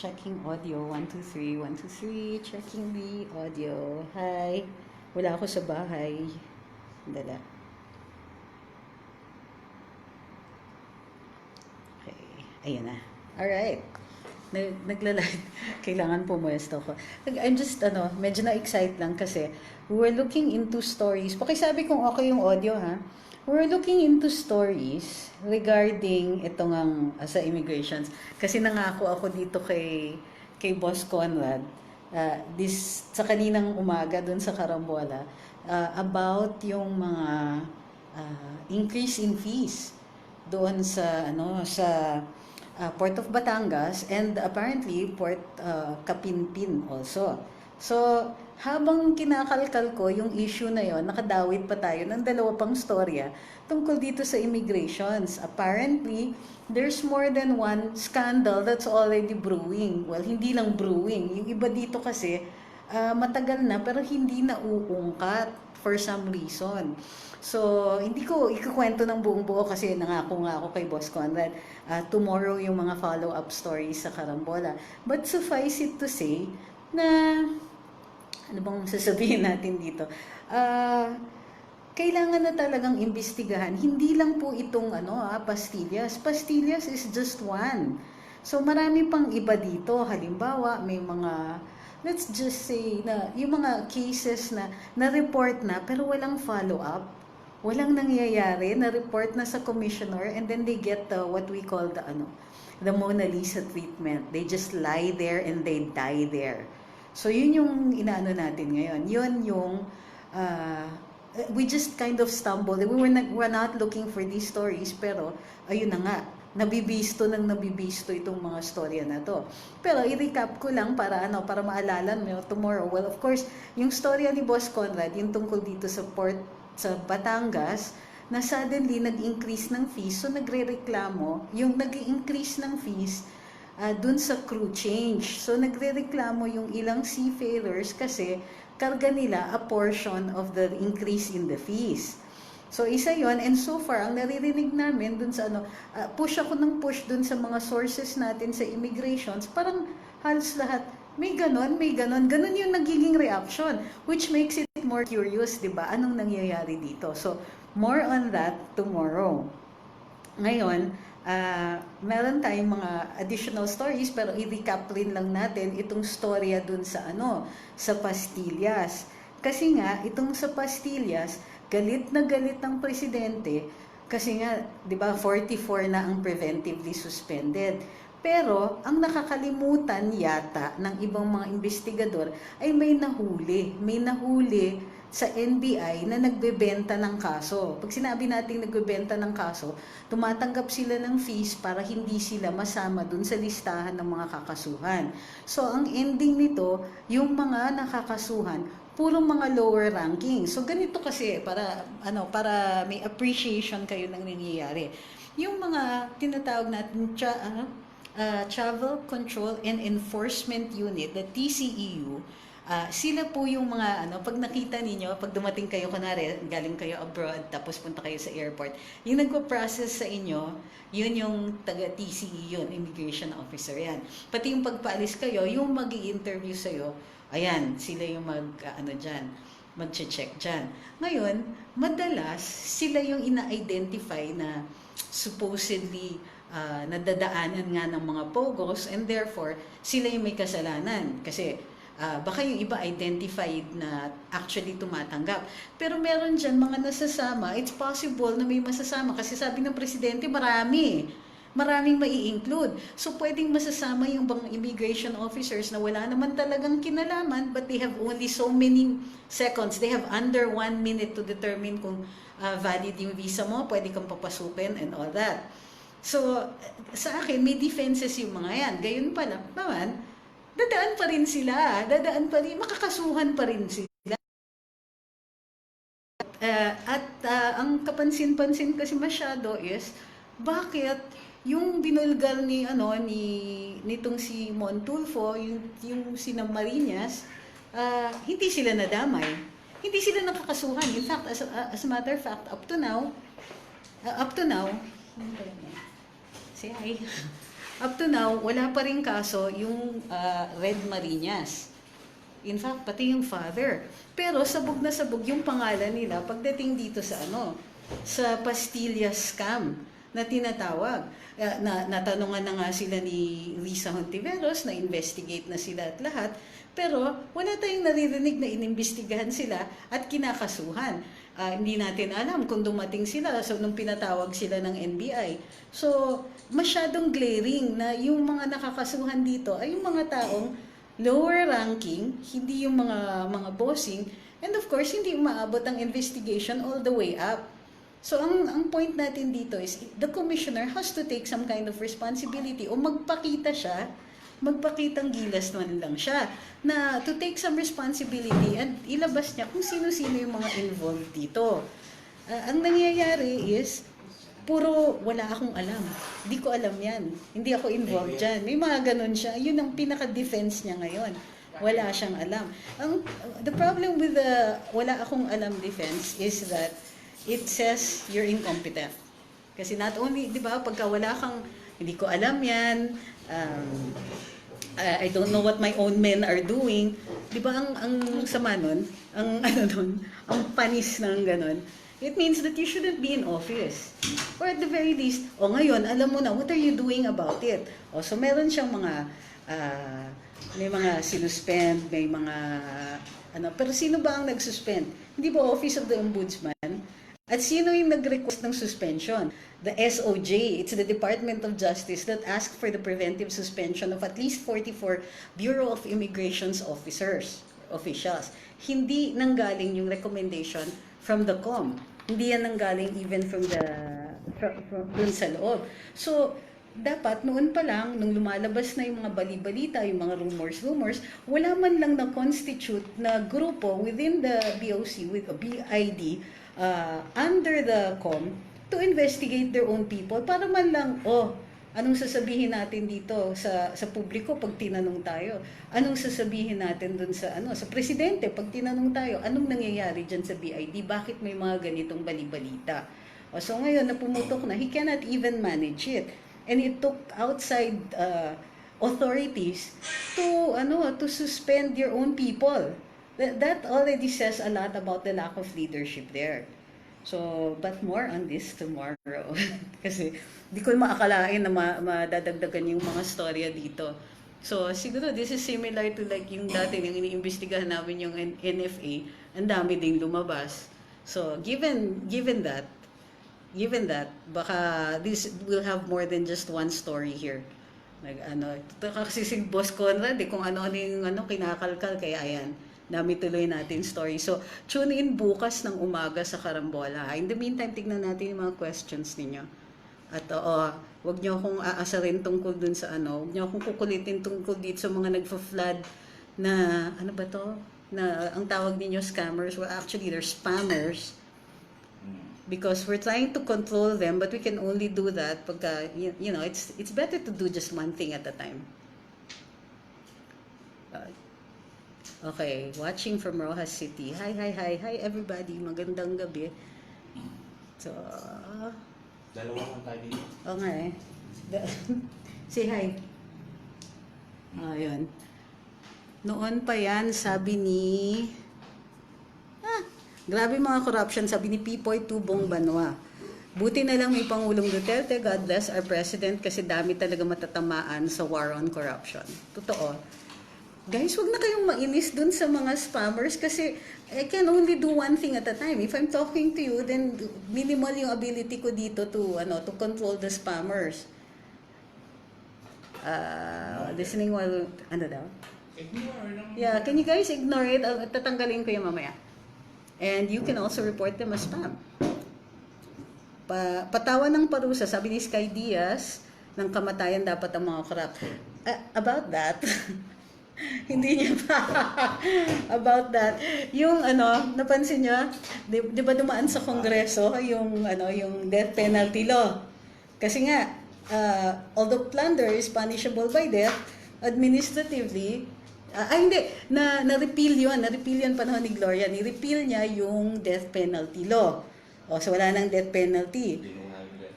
Checking audio. 1, 2, 3. 1, 2, 3. Checking the audio. Hi. Wala ako sa bahay. Dala. Okay. Ayan na. Alright. Naglalag. Kailangan pumuesto ko. I'm just, medyo na-excite lang kasi we're looking into stories. Pakisabi kung okay yung audio, ha? We're looking into stories regarding itong sa immigrations. Kasi nangako ako dito kay Boss Conrad sa kaninang umaga dun sa Karambola about yung mga increase in fees doon sa Port of Batangas and apparently Port Kapinpin also. So, habang kinakalkal ko yung issue na yon, nakadawit pa tayo ng dalawa pang storya tungkol dito sa immigrations. Apparently, there's more than one scandal that's already brewing. Well, hindi lang brewing. Yung iba dito kasi, matagal na pero hindi na uungkat for some reason. So, hindi ko ikukwento ng buong buo kasi nangako nga ako kay Boss Conrad. Tomorrow yung mga follow-up stories sa Karambola. But suffice it to say na ano bang sasabihin natin dito? Kailangan na talagang imbestigahan. Hindi lang po itong pastillas. Pastillas is just one. So marami pang iba dito. Halimbawa, may mga, let's just say na yung mga cases na na-report na pero walang follow-up. Walang nangyayari, na-report na sa commissioner and then they get what we call the Mona Lisa treatment. They just lie there and they die there. So, yun yung inaano natin ngayon. Yun yung, we just kind of stumbled. We're not looking for these stories, pero, ayun na nga, nabibisto itong mga storya na to. Pero, i-recap ko lang para maalala mo tomorrow. Well, of course, yung storya ni Boss Conrad, yung tungkol dito sa port, sa Batangas, na suddenly nag-increase ng fees. So, nagre-reklamo, yung nag-increase ng fees, dun sa crew change. So, nagre-reklamo yung ilang seafarers kasi karga nila a portion of the increase in the fees. So, isa yon. And so far, ang naririnig namin dun sa push ako ng push dun sa mga sources natin sa immigrations, parang halos lahat, may ganon. Ganon yung nagiging reaction, which makes it more curious, di ba? Anong nangyayari dito? So, more on that tomorrow. Ngayon, meron tayong mga additional stories pero i-recap rin lang natin itong storya dun sa sa pastillas. Kasi nga itong sa pastillas, galit na galit ng presidente kasi nga 'di ba 44 na ang preventively suspended. Pero ang nakakalimutan yata ng ibang mga investigador ay may nahuli sa NBI na nagbebenta ng kaso. Pag sinabi natin nagbebenta ng kaso, tumatanggap sila ng fees para hindi sila masama dun sa listahan ng mga kakasuhan. So, ang ending nito, yung mga nakakasuhan, puro mga lower ranking. So, ganito kasi, para may appreciation kayo ng nangyayari. Yung mga tinatawag natin, Travel Control and Enforcement Unit, the TCEU, sila po yung mga pag nakita ninyo, pag dumating kayo, kunwari, galing kayo abroad, tapos punta kayo sa airport, yung nagpo-process sa inyo, yun yung taga-TCE yun, immigration officer yan. Pati yung pagpaalis kayo, yung mag-i-interview sa'yo, ayan, sila yung mag-check dyan. Ngayon, madalas, sila yung ina-identify na supposedly nadadaanan nga ng mga pogos and therefore, sila yung may kasalanan. Kasi, baka yung iba identified na actually tumatanggap. Pero meron dyan mga nasasama, it's possible na may masasama kasi sabi ng presidente maraming mai-include. So pwedeng masasama yung bang immigration officers na wala naman talagang kinalaman but they have only so many seconds. They have under 1 minute to determine kung valid yung visa mo, pwede kang papasukin and all that. So sa akin, may defenses yung mga yan. Gayun pa lang naman, dadaan pa rin, makakasuhan pa rin sila. Ang kapansin-pansin kasi masyado is, bakit yung binulgar nitong si Montulfo, yung si Marinas, hindi sila nadamay. Hindi sila nakakasuhan. In fact, as a matter of fact, up to now, say hi. Up to now, wala pa rin kaso yung Red Marinas. In fact, pati yung father. Pero sabog na sabog yung pangalan nila pagdating dito sa sa Pastilla scam na tinatawag. Natanungan na nga sila ni Lisa Hontiveros, na investigate na sila at lahat, pero wala tayong naririnig na inimbestigahan sila at kinakasuhan. Hindi natin alam kung dumating sila nung pinatawag sila ng NBI. So, masyadong glaring na yung mga nakakasuhan dito ay yung mga taong lower ranking, hindi yung mga bossing, and of course, hindi umaabot ang investigation all the way up. So, ang point natin dito is, the commissioner has to take some kind of responsibility o magpakitang gilas naman lang siya na to take some responsibility and ilabas niya kung sino-sino yung mga involved dito. Ang nangyayari is, puro wala akong alam. Hindi ko alam yan. Hindi ako involved dyan. May mga ganun siya. Yun ang pinaka-defense niya ngayon. Wala siyang alam. The problem with the wala akong alam defense is that it says you're incompetent. Kasi not only, di ba, pagka wala kang, hindi ko alam yan, I don't know what my own men are doing, di ba, ang sama nun, ang panis ng ganun, it means that you shouldn't be in office. Or at the very least, ngayon, alam mo na, what are you doing about it? So meron siyang may mga sinuspend, may mga, pero sino ba ang nagsuspend? Hindi ba Office of the Ombudsman? At sino yung nag-request ng suspension? The SOJ, it's the Department of Justice that asked for the preventive suspension of at least 44 Bureau of Immigration's officials. Hindi nanggaling yung recommendation from the COM. Hindi yan nanggaling even from dun sa loob. So, dapat noon pa lang, nung lumalabas na yung mga bali-balita, yung mga rumors, wala man lang na-constitute na grupo within the BOC, with a BID, under the COM, to investigate their own people, para man lang, anong sasabihin natin dito sa publiko pag tinanong tayo? Anong sasabihin natin dun sa presidente pag tinanong tayo? Anong nangyayari dyan sa BID? Bakit may mga ganitong bali-balita? So ngayon, napumutok na, he cannot even manage it. And it took outside authorities to suspend your own people. That already says a lot about the lack of leadership there. So, but more on this tomorrow. Kasi di ko maakalain na madadagdagan yung mga storya dito. So, siguro this is similar to like yung dati yung iniimbestigahan namin yung NFA, ang dami ding lumabas. So, given that, baka this will have more than just one story here. Kasi si Boss Conrad, kung ano-ano yung kinakalkal, kaya ayan, dami tuloy natin story. So, tune in bukas ng umaga sa Karambola. In the meantime, tignan natin yung mga questions ninyo. At wag niyo akong aasarin tungkol dun sa wag niyo akong kukulitin tungkol dito sa mga nagfa-flood na, na ang tawag ninyo scammers. Well, actually, they're spammers. Because we're trying to control them, but we can only do that pagka, it's better to do just one thing at a time. Okay, watching from Rojas City. Hi everybody. Magandang gabi. So, dalawa lang tayo dito. Okay. Say hi. Ayun. Noon pa yan, sabi ni... grabe mga corruption, sabi ni Pipoy Tubong Banwa. Buti na lang may Pangulong Duterte, God bless our President, kasi dami talaga matatamaan sa war on corruption. Totoo. Guys, wag na kayong mainis dun sa mga spammers kasi I can only do one thing at a time. If I'm talking to you, then minimal yung ability ko dito to control the spammers. Listening while, daw? Ignore lang. Yeah, can you guys ignore it? Tatanggalin ko yung mamaya. And you can also report them as spam. Patawan ng parusa, sabi ni Sky Diaz, ng kamatayan dapat ang mga corrupt. About that, hindi niya pa. About that. Yung napansin niyo, di ba dumaan sa Kongreso yung death penalty law. Kasi nga, although plunder is punishable by death, administratively, hindi, na-repeal yun panahon ni Gloria, ni-repeal niya yung death penalty law. So wala nang death penalty.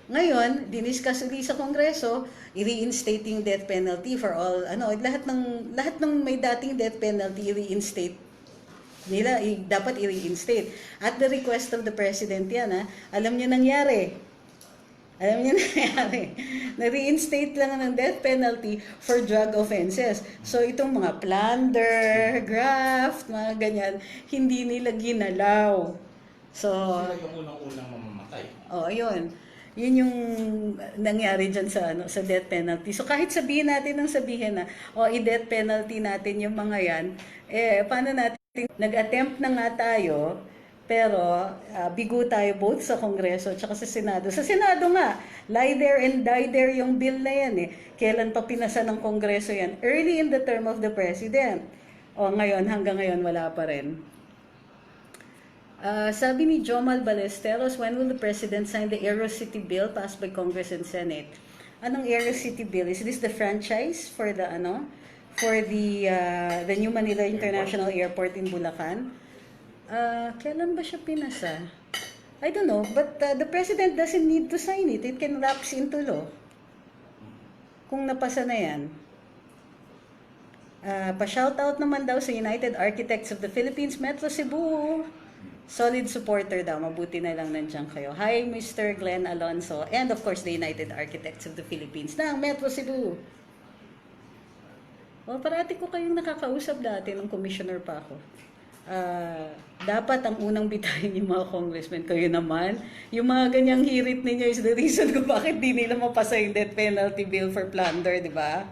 Ngayon, diniscuss ulit sa Kongreso, i-reinstate yung death penalty for all, lahat ng may dating death penalty, i-reinstate nila, dapat i-reinstate. At the request of the President yan, ha? Alam niyo nangyari. Na-reinstate lang ng death penalty for drug offenses. So, itong mga plunder, graft, mga ganyan, hindi nila ginalaw. So, Sila yung unang-unang mamamatay. yun. Yun yung nangyari dyan sa death penalty. So kahit sabihin natin na, i-death penalty natin yung mga yan, paano natin, nag-attempt na nga tayo, pero bigo tayo both sa Kongreso at sa Senado. Sa Senado nga, lie there and die there yung bill na yan Kailan pa pinasa ng Kongreso yan? Early in the term of the President. Ngayon, hanggang ngayon, wala pa rin. Sabi ni Jomal Ballesteros, when will the President sign the Aerocity Bill passed by Congress and Senate? Anong Aerocity Bill? Is this the franchise for the New Manila International Airport in Bulacan? Kailan ba siya pinasa? I don't know, but the President doesn't need to sign it. It can lapse into law. Kung napasa na yan. Pa-shoutout naman daw sa United Architects of the Philippines, Metro Cebu. Solid supporter daw. Mabuti na lang nandiyan kayo. Hi, Mr. Glenn Alonso. And of course, the United Architects of the Philippines ng Metro Cebu. Parati ko kayong nakakausap dati nung commissioner pa ako. Dapat ang unang bitayin yung mga congressmen. Kayo naman. Yung mga ganyang hirit ninyo is the reason kung bakit di nila mapasa yung death penalty bill for plunder, di ba?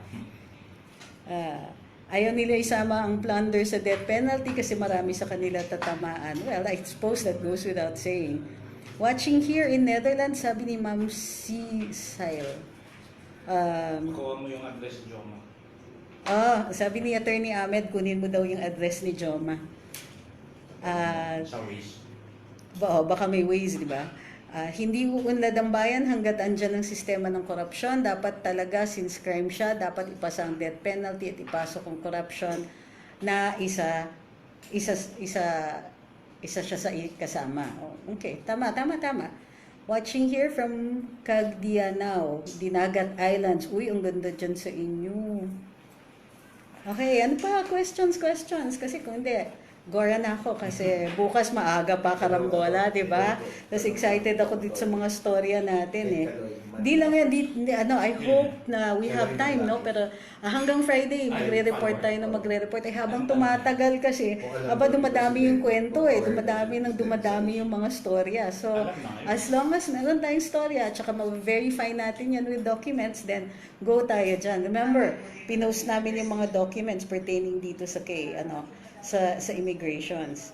Ayaw nila isama ang plunder sa death penalty kasi marami sa kanila tatamaan. Well, I suppose that goes without saying. Watching here in Netherlands, sabi ni Ma'am Cecile. Kuha mo yung address ni Joma. Sabi ni Attorney Ahmed, kunin mo daw yung address ni Joma. Sa ways. Baka may ways, di ba? Hindi uunlad ang bayan hanggat andyan ang sistema ng korupsyon. Dapat talaga, since crime siya, dapat ipasa ang death penalty at ipasok ang korupsyon na isa siya sa kasama. Okay, tama. Watching here from Cagdianao, Dinagat Islands. Uy, ang ganda dyan sa inyo. Okay, ano pa? Questions? Kasi kung hindi, Gora na ako kasi bukas maaga pa karambola, di ba? Tapos excited ako dito sa mga storya natin Di lang yan, I hope na we have time, no? Pero hanggang Friday, magre-report tayo na magre-report. Habang tumatagal kasi, dumadami yung kwento dumadami yung mga storya. So, as long as meron tayong storya, at saka ma-verify natin yan with documents, then go tayo dyan. Remember, pinost namin yung mga documents pertaining dito sa sa immigrations.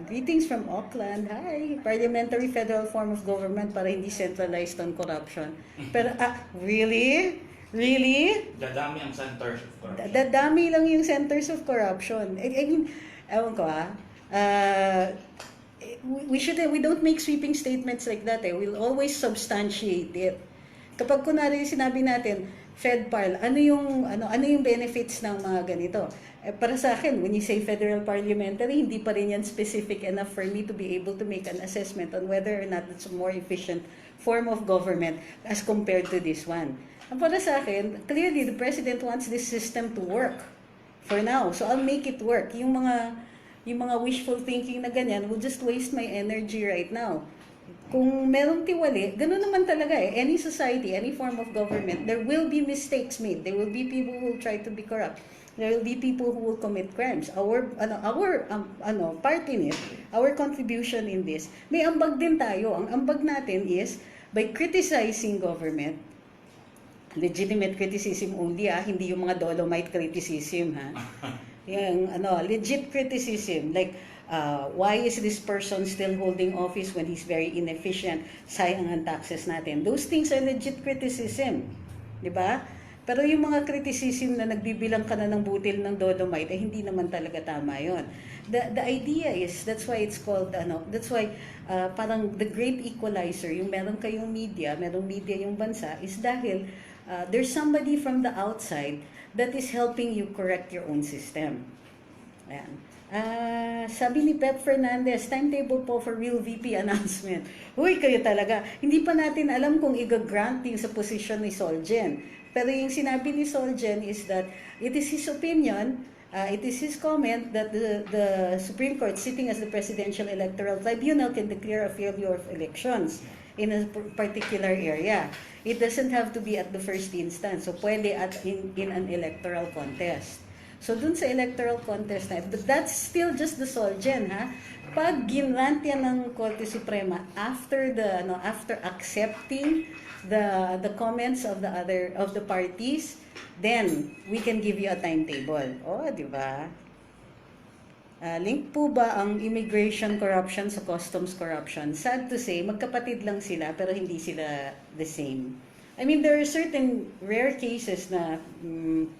Greetings from Auckland. Hi! Parliamentary federal form of government para hindi centralized on corruption. Pero, really? Really? Dadami ang centers of corruption. Dadami lang yung centers of corruption. I mean, ewan ko we don't make sweeping statements like that We'll always substantiate it. Kapag kunwari sinabi natin, FedParl, ano yung benefits ng mga ganito? Para sa akin, when you say federal parliamentary, hindi pa rin yan specific enough for me to be able to make an assessment on whether or not it's a more efficient form of government as compared to this one. Para sa akin, clearly the President wants this system to work for now. So I'll make it work. Yung mga wishful thinking na ganyan will just waste my energy right now. Kung merong tiwali, gano'n naman talaga Any society, any form of government, there will be mistakes made. There will be people who will try to be corrupt. There will be people who will commit crimes. Our part in it, our contribution in this, may ambag din tayo. Ang ambag natin is, by criticizing government, legitimate criticism only hindi yung mga dolomite criticism Yung legit criticism, like, why is this person still holding office when he's very inefficient? Sayang ang taxes natin. Those things are legit criticism. Di ba? Pero yung mga criticism na nagbibilang ka na ng butil ng dolomite, hindi naman talaga tama yon. The idea is, that's why it's called, that's why parang the great equalizer, yung merong kayong media, merong media yung bansa, is dahil there's somebody from the outside that is helping you correct your own system. Ayan. Sabi ni Pep Fernandez, timetable po for real VP announcement. Uy, kayo talaga. Hindi pa natin alam kung i-grant yung sa position ni Solgen. Pero yung sinabi ni Solgen is that it is his opinion, it is his comment that the Supreme Court, sitting as the Presidential Electoral Tribunal, can declare a failure of elections in a particular area. It doesn't have to be at the first instance. So, pwede in an electoral contest. So, dun sa electoral contest na, but that's still just the Solgen, ha? Pag ginrant yan ng Korte Suprema after after accepting the comments of the parties, then we can give you a timetable. Oh, di ba? Link po ba ang immigration corruption sa customs corruption? Sad to say, magkapatid lang sila pero hindi sila the same. I mean, there are certain rare cases na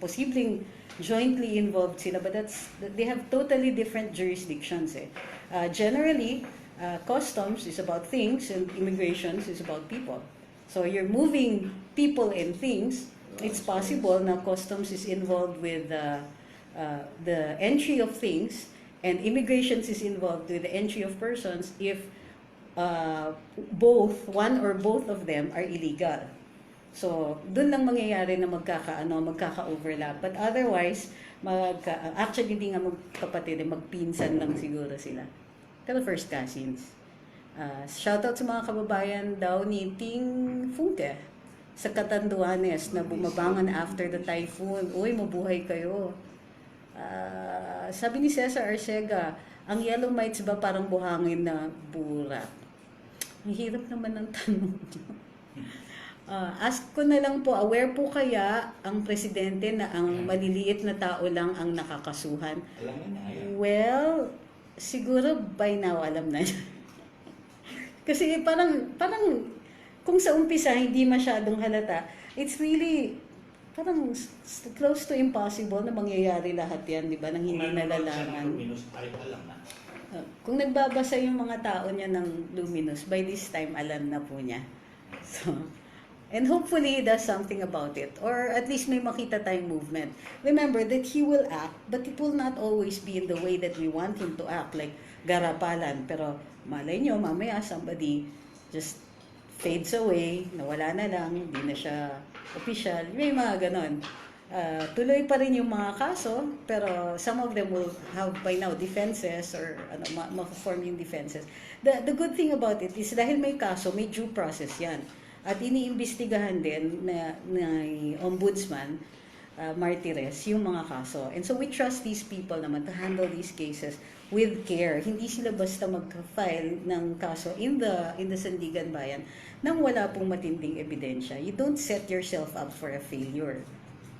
posibleng jointly involved sila, but they have totally different jurisdictions. Generally, customs is about things and immigrations is about people. So you're moving people and things. It's possible na customs is involved with the entry of things, and immigrations is involved with the entry of persons if one or both of them are illegal. So, dun lang mangyayari na magkaka-overlap. But otherwise, actually hindi nga magkapatid, magpinsan lang siguro sila. Pero first cousins. Shoutout sa mga kababayan daw ni Ting Funke sa Catanduanes na bumabangan after the typhoon. Uy, mabuhay kayo. Sabi ni Cesar Arcega, ang yellow mites ba parang buhangin na burak? Ang hirap naman ng tanong niyo. Ask ko na lang po, aware po kaya ang presidente na ang maliliit na tao lang ang nakakasuhan? Alam mo na yan. Well, siguro by now alam na niya. Kasi parang kung sa umpisa hindi masyadong halata, it's really parang close to impossible na mangyayari lahat yan, di ba? Nang hindi nalalaman. Luminous, ay alam na. Kung nagbabasa yung mga tao niya ng Luminous, by this time alam na po niya. So, and hopefully he does something about it, or at least may makita tayong movement. Remember that he will act, but it will not always be in the way that we want him to act, like garapalan. Pero malay nyo, mamaya somebody just fades away, nawala na lang, hindi na siya official. May mga ganon. Tuloy pa rin yung mga kaso, pero some of them will have by now defenses or ma-form yung defenses. The good thing about it is dahil may kaso, may due process yan. At iniimbestigahan din na ombudsman, Martires, yung mga kaso. And so we trust these people naman to handle these cases with care. Hindi sila basta mag-file ng kaso in the Sandigan Bayan nang wala pong matinding ebidensya. You don't set yourself up for a failure.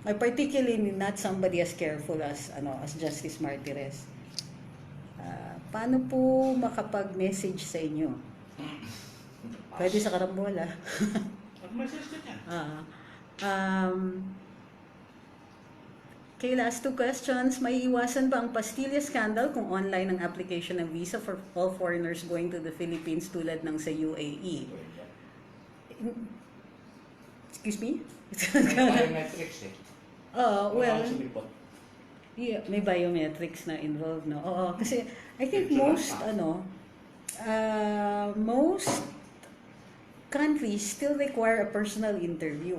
Particularly not somebody as careful as Justice Martires. Paano po makapag-message sa inyo? Pwede sa karambola. Mag-message ka niya. Okay, last two questions. May iwasan ba ang pastilla scandal kung online ang application ng visa for all foreigners going to the Philippines tulad ng sa UAE? Excuse me? May biometrics eh. Well, yeah, may biometrics na involved, no? Oo, kasi I think most countries still require a personal interview.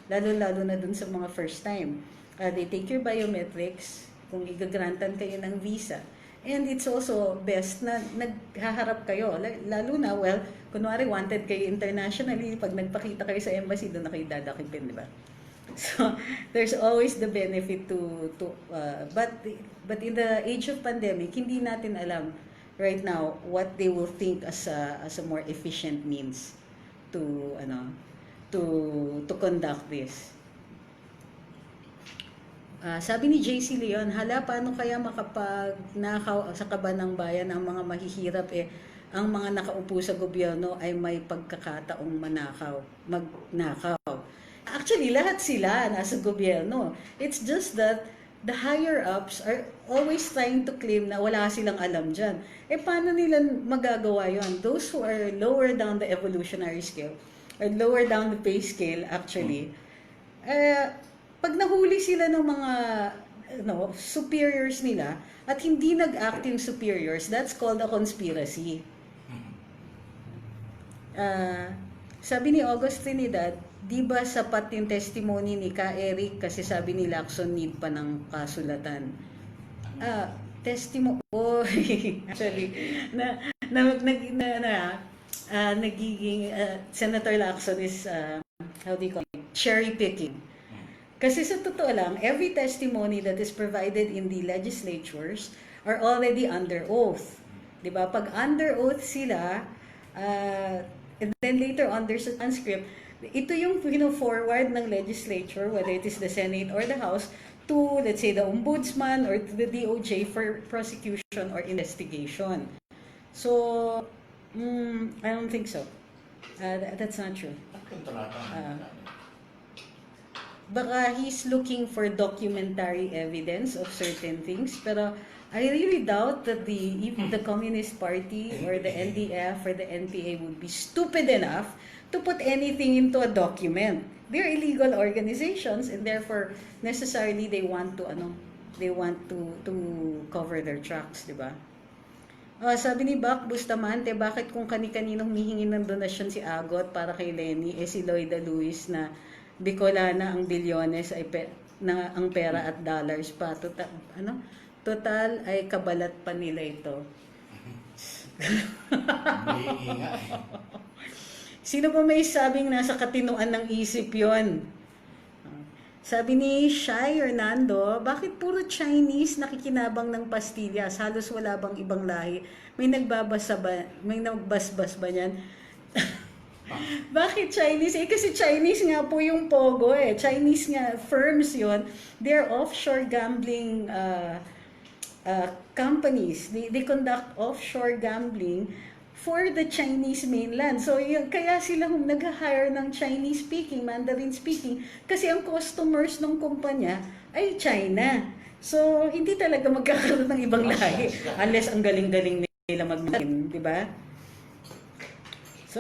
Lalo-lalo na dun sa mga first time. They take your biometrics kung igagrantan kayo ng visa. And it's also best na naghaharap kayo. Lalo na, kunwari wanted kayo internationally, pag nagpakita kayo sa embassy, doon na kayo dadakipin, di ba? So, there's always the benefit but in the age of pandemic, hindi natin alam right now what they will think as a more efficient means to conduct this. Sabi ni JC Leon, paano kaya makapagnakaw sa kaban ng bayan ang mga mahihirap ang mga nakaupo sa gobyerno ay may pagkakataong magnakaw. Actually, lahat sila nasa gobyerno. It's just that the higher-ups are always trying to claim na wala silang alam dyan. Paano nila magagawa yon? Those who are lower down the evolutionary scale, or lower down the pay scale, actually, pag nahuli sila ng mga superiors nila at hindi nag-act yung superiors, that's called a conspiracy. Sabi ni August Trinidad, di ba sapat yung testimony ni Ka Eric kasi sabi ni Lacson need pa ng kasulatan. Testimony, actually, nagiging, Senator Lacson is, how do you call it, cherry picking. Kasi sa totoo lang, every testimony that is provided in the legislatures are already under oath. Diba? Pag under oath sila, and then later on there's a transcript, ito yung forward ng legislature, whether it is the Senate or the House, to, let's say, the Ombudsman or to the DOJ for prosecution or investigation. So, I don't think so. That's not true. Baka he's looking for documentary evidence of certain things, pero I really doubt that even the Communist Party or the NDF or the NPA would be stupid enough to put anything into a document. They're illegal organizations and therefore necessarily they want to cover their tracks, di ba? Sabi ni Bac Bustamante, bakit kung kani-kaninong humihingi ng donasyon si Agot para kay Lenny, si Loida Luis na Bicolana ang bilyones ay ang pera at dollars pa. Total ay kabalat pa nila ito. Sino pa may sabing nasa katinuan ng isip yon? Sabi ni Shai Hernando, bakit puro Chinese nakikinabang ng pastillas? Halos wala bang ibang lahi? May nagbabasa ba? May nagbasbas ba niyan? Bakit Chinese? Kasi Chinese nga po yung Pogo eh. Chinese nga, firms yon. They're offshore gambling companies. They conduct offshore gambling for the Chinese mainland. So, kaya sila nag-hire ng Chinese speaking, Mandarin speaking, kasi ang customers ng kumpanya ay China. So, hindi talaga magkakaroon ng ibang lahi unless ang galing-galing nila mag-marketing, di ba? So,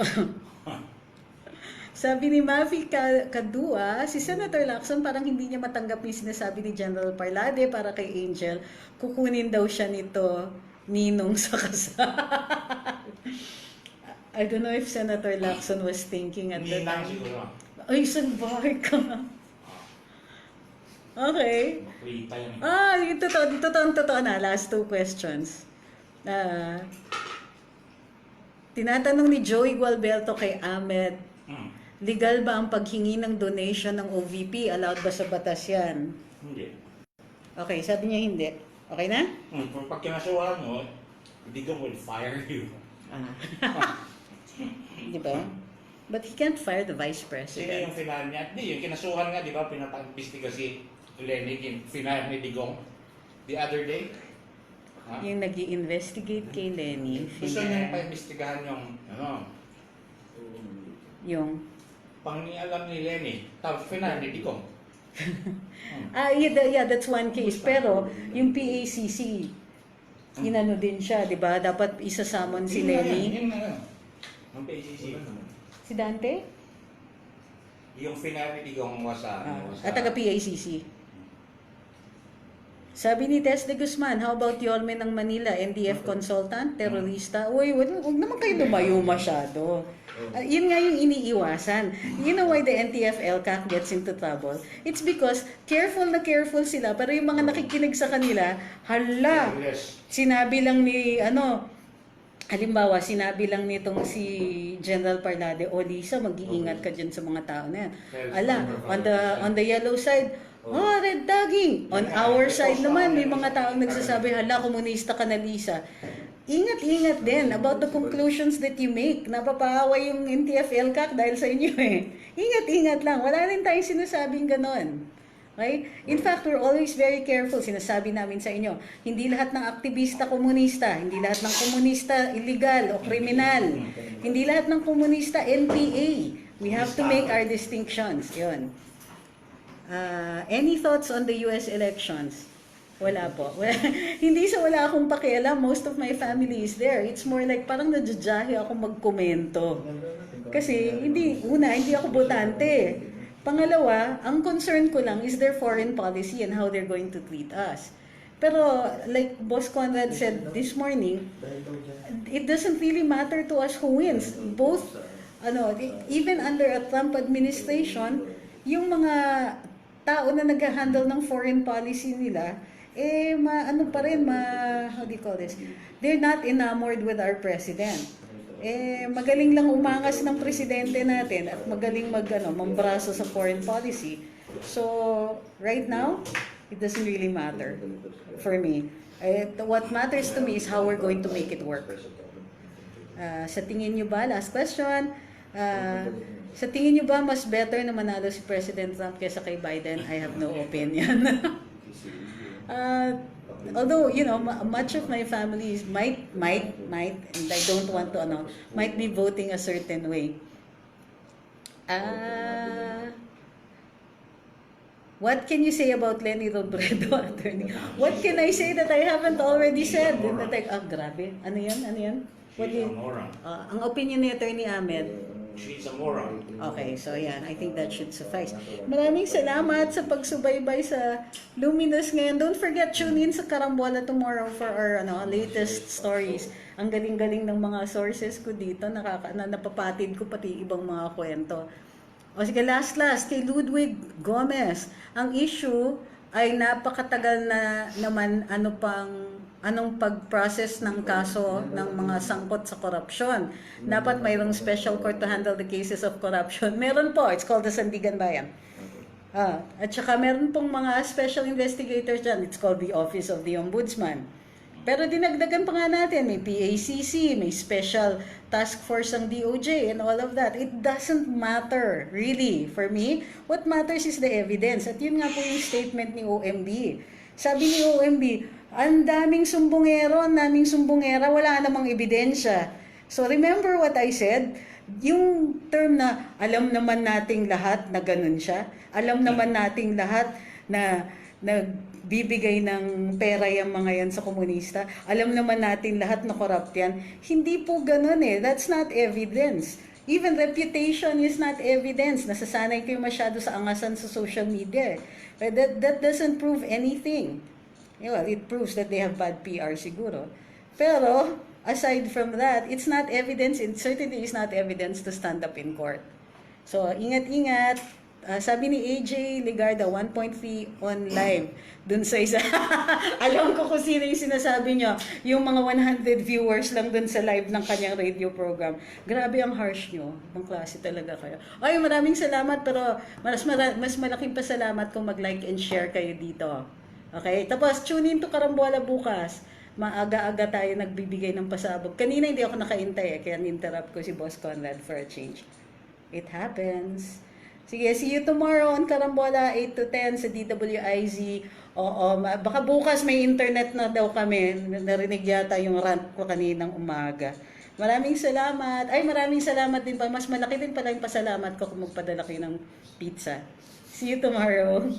sabi ni Mavi Kadua, si Senator Lacson parang hindi niya matanggap yung sinasabi ni General Parlade para kay Angel, kukunin daw siya nito ninong sa kasal. I don't know if Senator Lacson was thinking at the time. Siguro. Ay, salbahay ka. Okay. Yung totoo na. Last two questions. Tinatanong ni Joey Gualberto kay Ahmed, legal ba ang paghingi ng donation ng OVP? Allowed ba sa batas yan? Hindi. Okay, sabi niya hindi. Okay na? Pag kinasuhan mo, Digong will fire you. Di ba? But he can't fire the vice Sino president. yung final niya? Hindi, yung kinasuhan nga, di ba, pinapag-imbestiga si Lenny, yung final ni Digong the other day. Yung nag-i-investigate kay Lenny. Gusto niya pa-imbestigahan yung, Yung pang-nialam ni Lenny, tapos final ni Digong. yeah, that's one case. Pero, yung PACC, inano din siya, di ba? Dapat isa-summon si Lenny. Yun na yun. Ang PACC. Si Dante? Yung final ni Digong was At taga-PACC. Sabi ni Tess de Guzman, how about Yorme ng Manila, NDF consultant, terorista? Uy, wag naman kayo lumayo masyado. Yun nga yung iniiwasan. You know why the NTF-LCAC gets into trouble? It's because careful na careful sila, pero yung mga nakikinig sa kanila, hala, sinabi lang ni, halimbawa, sinabi lang nitong si General Parlade, o Lisa, mag-iingat ka dyan sa mga tao na yan. Ala, on the yellow side, red tagging. On our side naman, may mga taong nagsasabi, hala, komunista ka na, Lisa. Ingat-ingat din about the conclusions that you make. Napapaawa yung NTF-LCAC dahil sa inyo eh. Ingat-ingat lang. Wala rin tayong sinasabing ganon. Okay? In fact, we're always very careful. Sinasabi namin sa inyo, hindi lahat ng aktivista komunista, hindi lahat ng komunista illegal o kriminal, hindi lahat ng komunista NPA. We have to make our distinctions. Yun. Any thoughts on the US elections? Wala po. Hindi sa wala akong pakialam. Most of my family is there. It's more like parang nadjajahe ako magkomento. Kasi hindi ako botante. Pangalawa, ang concern ko lang is their foreign policy and how they're going to treat us. Pero like Boss Conrad said this morning, it doesn't really matter to us who wins. Both, even under a Trump administration, yung mga tao na nag-handle ng foreign policy nila, how do you call this? They're not enamored with our president. Magaling lang umangas ng presidente natin at magaling mambraso sa foreign policy. So, right now, it doesn't really matter for me. What matters to me is how we're going to make it work. Sa tingin nyo ba, last question, sa tingin nyo ba mas better na manalo si President Trump kaysa kay Biden? I have no opinion. Although, much of my family might, and I don't want to, might be voting a certain way. What can you say about Lenny Robredo, attorney? What can I say that I haven't already said? Grabe. Ano yan? She's a moron. Ang opinion ni Attorney Ahmed, She's a moron. okay, so yan, I think that should suffice. Maraming salamat sa pagsubaybay sa Luminous ngayon. Don't forget, tune in sa Karambola tomorrow for our latest stories. Ang galing-galing ng mga sources ko dito, napapatid ko pati ibang mga kwento. O sige, last, kay Ludwig Gomez. Ang issue ay napakatagal na naman anong pag-process ng kaso ng mga sangkot sa korupsyon. Dapat mayroong special court to handle the cases of corruption. Meron po, it's called the Sandigan Bayan. At saka meron pong mga special investigators dyan, it's called the Office of the Ombudsman. Pero dinagdagan pa nga natin, may PACC, may special task force ng DOJ and all of that. It doesn't matter, really. For me, what matters is the evidence. At yun nga po yung statement ni OMB. Sabi ni OMB, ang daming sumbongera, wala namang ebidensya. So remember what I said? Yung term na alam naman nating lahat na ganun siya, alam naman nating lahat na nagbibigay ng pera yung mga yan sa komunista, alam naman natin lahat na corrupt yan, hindi po ganun That's not evidence. Even reputation is not evidence. Nasasanay kayo masyado sa angasan sa social media. That doesn't prove anything. Well, it proves that they have bad PR siguro. Pero, aside from that, it's not evidence. It certainly is not evidence to stand up in court. So, ingat-ingat. Sabi ni AJ Ligarda, 1.3 on live. Dun sa isa. Alam ko kung sino yung sinasabi nyo. Yung mga 100 viewers lang dun sa live ng kanyang radio program. Grabe ang harsh nyo. Ang klase talaga kayo. Ay, maraming salamat. Pero mas malaking pasalamat kung mag-like and share kayo dito. Okay? Tapos, tune in to Karambola bukas. Maaga-aga tayo nagbibigay ng pasabog. Kanina hindi ako nakaintay kaya ninterrupt ko si Boss Conrad for a change. It happens. Sige, see you tomorrow on Karambola, 8 to 10 sa DWIZ. Oo, baka bukas may internet na daw kami. Narinig yata yung rant ko kaninang umaga. Maraming salamat. Ay, maraming salamat din pa. Mas malaki din pala yung pasalamat ko kung magpadala kayo ng pizza. See you tomorrow.